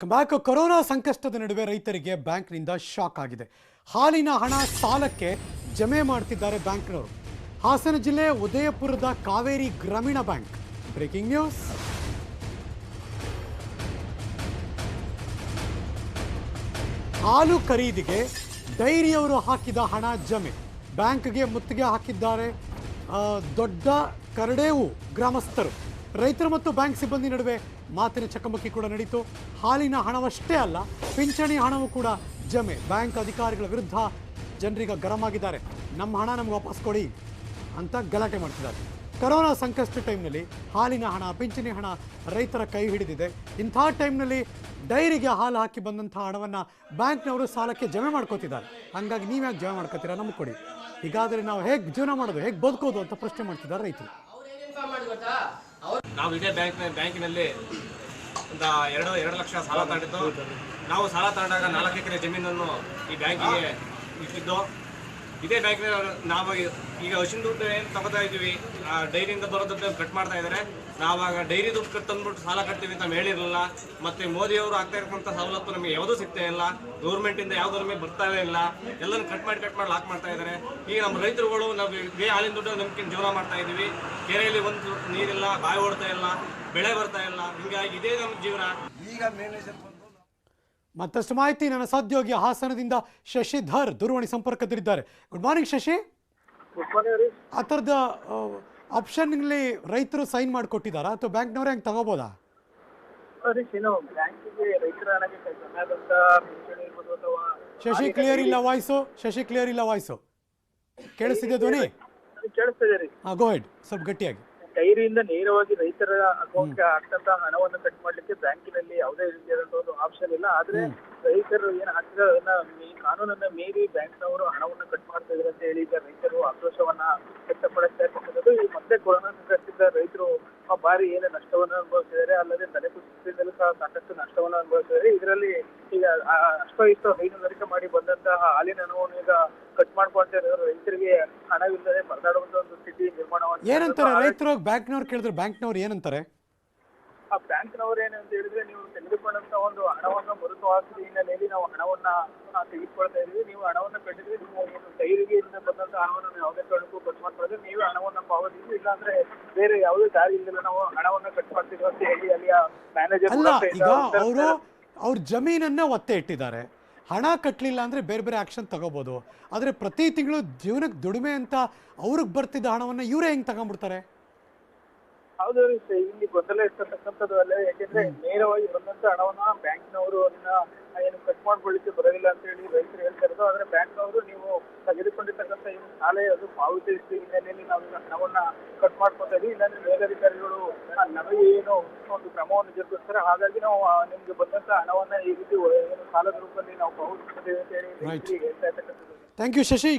Bank corona ಸಂಕಷ್ಟದ ನಡುವೆ ರೈತರಿಗೆ ಬ್ಯಾಂಕ್ನಿಂದ ಶಾಕ್ ಆಗಿದೆ. ಹಾಲಿನ ಹಣ ಸಾಲಕ್ಕೆ ಜಮೆ ಮಾಡ್ತಿದ್ದಾರೆ ಬ್ಯಾಂಕ್ನವರು. ಹಾಸನ ಜಿಲ್ಲೆ ಉದಯಪುರದ ಕಾವೇರಿ ಗ್ರಾಮೀಣ ಬ್ಯಾಂಕ್. Breaking news. ಹಾಲು ಖರೀದಿಗೆ ಡೈರಿಯವರು ಹಾಕಿದ ಹಣ ಜಮೆ ಬ್ಯಾಂಕ್ಗೆ ಮುತ್ತಿಗೆ ಹಾಕಿದ್ದಾರೆ. ದೊಡ್ಡ ಕರಡೇವು ಗ್ರಾಮಸ್ಥರು. ರೈತರು ಮತ್ತು ಬ್ಯಾಂಕ್ ಸಿಬ್ಬಂದಿ ನಡುವೆ ಮಾತಿನ ಚಕಮಕಿ ಕೂಡ ನಡೀತು. ಹಾಲಿನ ಹಣವಷ್ಟೇ ಅಲ್ಲ, ಪಿಂಚಣಿ ಹಣವೂ ಕೂಡ ಜಮೆ. ಬ್ಯಾಂಕ್ ಅಧಿಕಾರಿಗಳ ವಿರುದ್ಧ ಜನರಿಗೆ ಗರಂ ಆಗಿದ್ದಾರೆ. ನಮ್ಮ ಹಣ ನಮ್ಗೆ ವಾಪಸ್ ಕೊಡಿ ಅಂತ ಗಲಾಟೆ ಮಾಡ್ತಿದ್ದಾರೆ. ಕೊರೋನಾ ಸಂಕಷ್ಟ ಟೈಮ್ನಲ್ಲಿ ಹಾಲಿನ ಹಣ, ಪಿಂಚಣಿ ಹಣ ರೈತರ ಕೈ ಹಿಡಿದಿದೆ. ಇಂಥ ಟೈಮ್ನಲ್ಲಿ ಡೈರಿಗೆ ಹಾಲು ಹಾಕಿ ಬಂದಂಥ ಹಣವನ್ನು ಬ್ಯಾಂಕ್ನವರು ಸಾಲಕ್ಕೆ ಜಮೆ ಮಾಡ್ಕೋತಿದ್ದಾರೆ. ಹಾಗಾಗಿ ನೀವು ಯಾಕೆ ಜಮೆ ಮಾಡ್ಕೋತೀರಾ, ನಮಗೆ ಕೊಡಿ. ಹೀಗಾದರೆ ನಾವು ಹೇಗೆ ಜೀವನ ಮಾಡೋದು, ಹೇಗೆ ಬದುಕೋದು ಅಂತ ಪ್ರಶ್ನೆ ಮಾಡ್ತಿದ್ದಾರೆ ರೈತರು. ನಾವು ಇದೇ ಬ್ಯಾಂಕಿನಲ್ಲಿ ಒಂದು ಎರಡು ಲಕ್ಷ ಸಾಲ ತಗೊಂಡಿದ್ದು. ನಾವು ಸಾಲ ತಗೊಂಡಾಗ 4 ಎಕರೆ ಜಮೀನನ್ನು ಈ ಬ್ಯಾಂಕಿಗೆ ಇಟ್ಟಿದ್ದು. ಇದೇ ಬ್ಯಾಂಕಿನಲ್ಲಿ ನಾವು ಈಗ ಹಸಿನ ದುಡ್ಡು ಏನು ತಗೋತಾ ಇದ್ದೀವಿ, ಡೈರಿಯಿಂದ ಬರೋ ದುಡ್ಡು ಕಟ್ ಮಾಡ್ತಾ ಇದ್ದಾರೆ. ನಾವಾಗ ಡೈರಿ ದುಡ್ಡು ತಂದ್ಬಿಟ್ಟು ಸಾಲ ಕಟ್ತೀವಿ ಅಂತ ನಮ್ಗೆ ಹೇಳಿರಲಿಲ್ಲ. ಮತ್ತು ಮೋದಿಯವರು ಆಗ್ತಾ ಇರ್ತಕ್ಕಂಥ ಸವಲತ್ತು ನಮಗೆ ಯಾವುದೂ ಸಿಗ್ತಾ ಇಲ್ಲ. ಗೌರ್ಮೆಂಟಿಂದ ಯಾವುದೂ ನಮಗೆ ಬರ್ತಾವೇ ಇಲ್ಲ. ಎಲ್ಲರೂ ಕಟ್ ಮಾಡಿ ಲಾಕ್ ಮಾಡ್ತಾ ಇದ್ದಾರೆ. ಈಗ ನಮ್ಮ ರೈತರುಗಳು ನಾವು ಇದೇ ಹಾಲಿನ ದುಡ್ಡು ನಂಬಿಕೆ ಜೀವನ ಮಾಡ್ತಾ ಇದ್ದೀವಿ. ಕೆರೆಯಲ್ಲಿ ಒಂದು ನೀರಿಲ್ಲ, ಬಾವಿ ಓಡ್ತಾ ಇಲ್ಲ, ಬೆಳೆ ಬರ್ತಾ ಇಲ್ಲ. ಹಿಂಗಾಗಿ ಇದೇ ನಮ್ಮ ಜೀವನ. ಈಗ ಮ್ಯಾನೇಜರ್ ಮತ್ತಷ್ಟು ಮಾಹಿತಿ ನನ್ನ ಸಹೋದ್ಯೋಗಿ ಹಾಸನದಿಂದ ಶಶಿಧರ್ ದೂರವಾಣಿ ಸಂಪರ್ಕದಲ್ಲಿದ್ದಾರೆ. Good morning Shashi. ಆ ಥರದ ಆಪ್ಷನ್ನಲ್ಲಿ ರೈತರು ಸೈನ್ ಮಾಡಿಕೊಟ್ಟಿದ್ದಾರಾ ಅಥವಾ ಬ್ಯಾಂಕ್ನವರೇ ಹೆಂಗೆ ತಗೋಬೋದಾ? ಶಶಿ ಕ್ಲಿಯರ್ ಇಲ್ಲ ವಾಯ್ಸು. ಶಶಿ ಕ್ಲಿಯರ್ ಇಲ್ಲ ವಾಯ್ಸು. ಕೇಳಿಸ್ತಿದೆ ಧ್ವನಿ? ಹಾಂ, ಗೋ ಹೆಡ್, ಸ್ವಲ್ಪ ಗಟ್ಟಿಯಾಗಿ. ಡೈರಿಯಿಂದ ನೇರವಾಗಿ ರೈತರ ಅಕೌಂಟ್ಗೆ ಹಾಕ್ತಂತ ಹಣವನ್ನು ಕಟ್ ಮಾಡ್ಲಿಕ್ಕೆ ಬ್ಯಾಂಕಿನಲ್ಲಿ ಯಾವುದೇ ರೀತಿಯಾದಂತಹ ಒಂದು ಆಪ್ಷನ್ ಇಲ್ಲ. ಆದ್ರೆ ರೈತರು ಏನ್ ಹಾಕಿದ್ರೆ ಅದನ್ನ ಈ ಕಾನೂನನ್ನ ಮೀರಿ ಬ್ಯಾಂಕ್ನವರು ಹಣವನ್ನು ಕಟ್ ಮಾಡ್ತಾ ಇದ್ದಾರೆ ಅಂತ ಹೇಳಿ ಈಗ ರೈತರು ಆಕ್ರೋಶವನ್ನ ವ್ಯಕ್ತಪಡಿಸ್ತಾ ಇರ್ತಕ್ಕಂಥದ್ದು. ಈ ಮತ್ತೆ ಕೊರೋನಾ ಸಂಕಷ್ಟದಿಂದ ರೈತರು ಭಾರಿ ಏನು ನಷ್ಟವನ್ನು ಅನುಭವಿಸಿದ್ದಾರೆ, ಅಲ್ಲದೆ ಬೆಲೆ ಕುಸಿತದಿಂದಲೂ ಸಹ ಸಾಕಷ್ಟು ನಷ್ಟವನ್ನು ಅನುಭವಿಸಿದ್ದಾರೆ. ಇದರಲ್ಲಿ ಈಗ ಅಷ್ಟೋ ಇಷ್ಟೋ ಹೈನುಗಾರಿಕೆ ಮಾಡಿ ಬಂದಂತಹ ಹಾಲಿನ ಹಣವನ್ನು ಈಗ ಕಟ್ ಮಾಡ್ಕೊಳ್ತಾ ಇರೋರು ರೈತರಿಗೆ ಹಣವಿಲ್ಲದೆ ಪರದಾಡುವಂತ ಒಂದು ಸ್ಥಿತಿ ನಿರ್ಮಾಣವಾಗಿದೆ. ಏನಂತಾರೆ ರೈತರು? ಬ್ಯಾಂಕ್ನವ್ರು ಕೇಳಿದ್ರು ಬ್ಯಾಂಕ್ನವ್ರು ಏನಂತಾರೆ? ಆ ಬ್ಯಾಂಕ್ನವ್ರು ಏನಂತ ಹೇಳಿದ್ರೆ, ನೀವು ತೆಗೆದುಕೊಂಡಂತ ಒಂದು ಹಣವನ್ನು ಮರುಪಾವತಿ ಹಿನ್ನೆಲೆಯಲ್ಲಿ ನಾವು ಹಣವನ್ನ ತೆಗೆದುಕೊಳ್ತಾ ಇದೀವಿ. ನೀವು ಹಣವನ್ನ ಕಟ್ಟಿದ್ರೆ ನೀವು ಡೈರಿಗೆ ಬಂದಂತ ಹಣವನ್ನು ಯಾವುದೇ ಕಾರಣಕ್ಕೂ ಕಟ್ ಮಾಡ್ಕೊಳ್ಳೋದು, ನೀವು ಹಣವನ್ನ ಪಾವತಿಸಿ, ಇಲ್ಲಾಂದ್ರೆ ಬೇರೆ ಯಾವುದೇ ದಾರಿ ಇಲ್ಲದೆ ನಾವು ಹಣವನ್ನ ಕಟ್ ಮಾಡ್ತೀವಿ ಅಂತ ಹೇಳಿ ಅಲ್ಲಿಯ ಮ್ಯಾನೇಜರ್. ಅಲ್ಲ, ಈಗ ಅವರು ಅವ್ರ ಜಮೀನನ್ನ ಒತ್ತೆ ಇಟ್ಟಿದ್ದಾರೆ. ಹಣ ಕಟ್ಟಲಿಲ್ಲ ಅಂದರೆ ಬೇರೆ ಬೇರೆ ಆ್ಯಕ್ಷನ್ ತಗೋಬೋದು. ಆದರೆ ಪ್ರತಿ ತಿಂಗಳು ಜೀವನಕ್ಕೆ ದುಡಿಮೆ ಅಂತ ಅವ್ರಿಗೆ ಬರ್ತಿದ್ದ ಹಣವನ್ನು ಇವರೇ ಹೆಂಗೆ ತಗೊಂಡ್ಬಿಡ್ತಾರೆ? ಹೌದು, ಇಲ್ಲಿ ಗೊಂದಲ ಇರ್ತಕ್ಕಂಥದ್ದು ಅಲ್ಲ. ಯಾಕೆಂದ್ರೆ ನೇರವಾಗಿ ಬಂದಂತ ಹಣವನ್ನ ಬ್ಯಾಂಕ್ನವರು ಅದನ್ನ ಏನು ಕಟ್ ಮಾಡ್ಕೊಳ್ಳಿಕ್ಕೆ ಬರೋದಿಲ್ಲ ಅಂತ ಹೇಳಿ ರೈತರು ಹೇಳ್ತಾ ಇರೋದು. ಆದ್ರೆ ಬ್ಯಾಂಕ್ನವರು ನೀವು ತೆಗೆದುಕೊಂಡಿರ್ತಕ್ಕಂಥ ಏನು ಸಾಲ ಅದು ಪಾವತಿ ಹಿನ್ನೆಲೆಯಲ್ಲಿ ನಾವು ಹಣವನ್ನ ಕಟ್ ಮಾಡ್ಕೊತಾ ಇದೀವಿ, ಇಲ್ಲಾಂದ್ರೆ ಮೇಲಧಿಕಾರಿಗಳು ನಮಗೆ ಏನು ಒಂದು ಕ್ರಮವನ್ನು ಜರುಗಿಸ್ತಾರೆ. ಹಾಗಾಗಿ ನಾವು ನಿಮ್ಗೆ ಬಂದಂತ ಹಣವನ್ನ ಈ ರೀತಿ ಏನು ಸಾಲದ ರೂಪದಲ್ಲಿ ನಾವು ಪಾವತಿಸ್ತೇವೆ ಅಂತ ಹೇಳಿ ಹೇಳ್ತಾ ಇರ್ತಕ್ಕಂಥದ್ದು. Thank you Shashi.